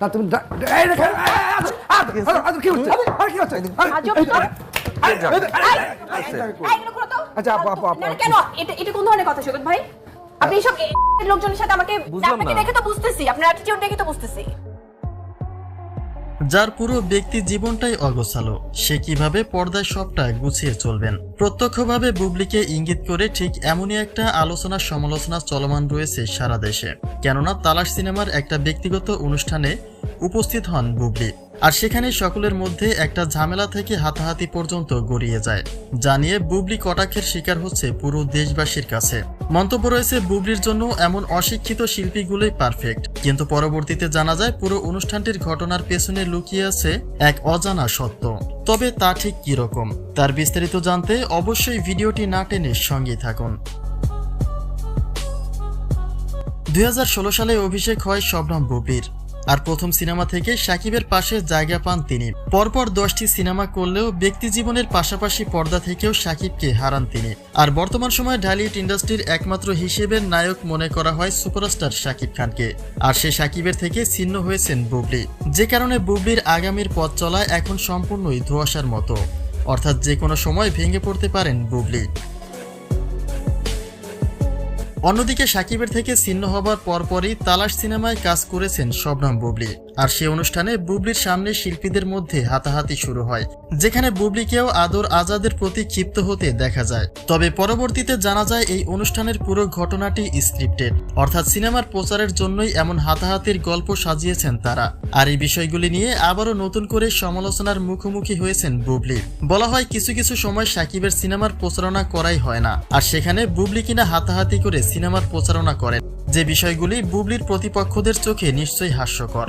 না তুমি কি হচ্ছে কি হচ্ছে আচ্ছা আপু আপু আপু কেন এটা কোন ধরনের কথা সৈকত ভাই? আপনি সব লোকজনের সাথে আমাকে আপনাকে দেখে তো বুঝতেছি, আপনার অ্যাটিটিউড দেখে তো বুঝতেছি। যার পুরো ব্যক্তি জীবনটাই অগোছালো, সে কিভাবে পর্দায় সবটা গুছিয়ে চলবেন? প্রত্যক্ষভাবে বুবলিকে ইঙ্গিত করে ঠিক এমনই একটা আলোচনা সমালোচনা চলমান রয়েছে সারা দেশে। কেননা তালাশ সিনেমার একটা ব্যক্তিগত অনুষ্ঠানে উপস্থিত হন বুবলি, আর সেখানে সকলের মধ্যে একটা ঝামেলা থেকে হাতাহাতি পর্যন্ত গড়িয়ে যায়, যা নিয়ে বুবলি কটাক্ষের শিকার হচ্ছে পুরো দেশবাসীর কাছে। মন্তব্য রয়েছে বুবলির জন্য এমন অশিক্ষিত শিল্পীগুলোই পারফেক্ট, কিন্তু পরবর্তীতে জানা যায় পুরো অনুষ্ঠানটির ঘটনার পেছনে লুকিয়ে আছে এক অজানা সত্য। তবে তা ঠিক কিরকম, তার বিস্তারিত জানতে অবশ্যই ভিডিওটি না টেনে সঙ্গেই থাকুন। 2016 সালে অভিষেক হয় শবনম বুবলির, আর প্রথম সিনেমা থেকে শাকিবের পাশে জায়গা পান তিনি। পরপর 10টি সিনেমা করলেও ব্যক্তি জীবনের পাশাপাশি পর্দা থেকেও শাকিবকে হারান তিনি। আর বর্তমান সময়ে ঢালিউড ইন্ডাস্ট্রির একমাত্র হিসেবের নায়ক মনে করা হয় সুপারস্টার শাকিব খানকে, আর সে শাকিবের থেকে ছিন্ন হয়েছেন বুবলি, যে কারণে বুবলির আগামীর পথ চলা এখন সম্পূর্ণই ধোঁয়াশার মতো, অর্থাৎ যে কোনো সময় ভেঙে পড়তে পারেন বুবলি। অন্যদিকে শাকিবের থেকে ছিন্ন হবার পরপরই তালাশ সিনেমায় কাজ করেছেন শবনম বুবলি, আর সে অনুষ্ঠানে বুবলির সামনে শিল্পীদের মধ্যে হাতাহাতি শুরু হয়, যেখানে বুবলিকেও আদর আজাদের প্রতি ক্ষিপ্ত হতে দেখা যায়। তবে পরবর্তীতে জানা যায় এই অনুষ্ঠানের পুরো ঘটনাটি স্ক্রিপ্টেড, অর্থাৎ সিনেমার প্রচারের জন্যই এমন হাতাহাতির গল্প সাজিয়েছেন তারা। আর এই বিষয়গুলি নিয়ে আবারও নতুন করে সমালোচনার মুখোমুখি হয়েছেন বুবলি। বলা হয় কিছু কিছু সময় শাকিবের সিনেমার প্রচারণা করাই হয় না, আর সেখানে বুবলি কিনা হাতাহাতি করে সিনেমার প্রচারণা করেন, যে বিষয়গুলি বুবলির প্রতিপক্ষদের চোখে নিশ্চয়ই হাস্যকর।